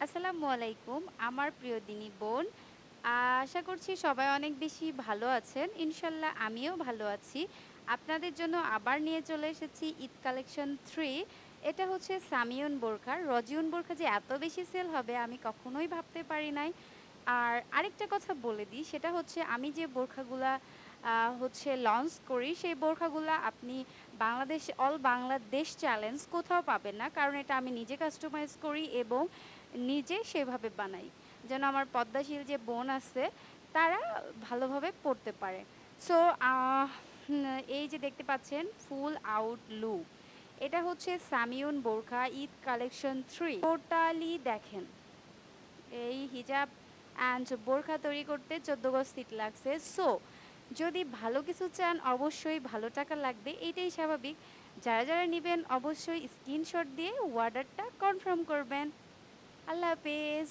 আসসালামু আলাইকুম আমার প্রিয় দিনী বোন। আশা করছি সবাই অনেক বেশি ভালো আছেন। ইনশাল্লাহ আমিও ভালো আছি। আপনাদের জন্য আবার নিয়ে চলে এসেছি ঈদ কালেকশন 3। এটা হচ্ছে সামিয়ন বোরখা। রজিউন বোরখা যে এত বেশি সেল হবে আমি কখনোই ভাবতে পারি নাই। আর আরেকটা কথা বলে দিই সেটা হচ্ছে আমি যে বোরখাগুলা হচ্ছে লঞ্চ করি সেই বোরখাগুলা আপনি অল বাংলাদেশ চ্যালেঞ্জ কোথাও পাবেন না। কারণ এটা আমি নিজে কাস্টমাইজ করি এবং নিজে সেভাবে বানাই। যেন আমার পদ্মাশীল যে বোন আছে তারা ভালোভাবে পড়তে পারে। সো এই যে দেখতে পাচ্ছেন ফুল আউট লুক। এটা হচ্ছে সামিউন বোরখা ঈদ কালেকশন 3। টোটালি দেখেন এই হিজাব অ্যান্ড বোরখা তৈরি করতে 14 গজ সিট লাগছে। সো যদি ভালো কিছু চান অবশ্যই ভালো টাকা লাগবে, এইটাই স্বাভাবিক। যারা যারা নেবেন অবশ্যই স্ক্রিনশট দিয়ে অর্ডারটা কনফার্ম করবেন। আল্লাহ হাফেজ।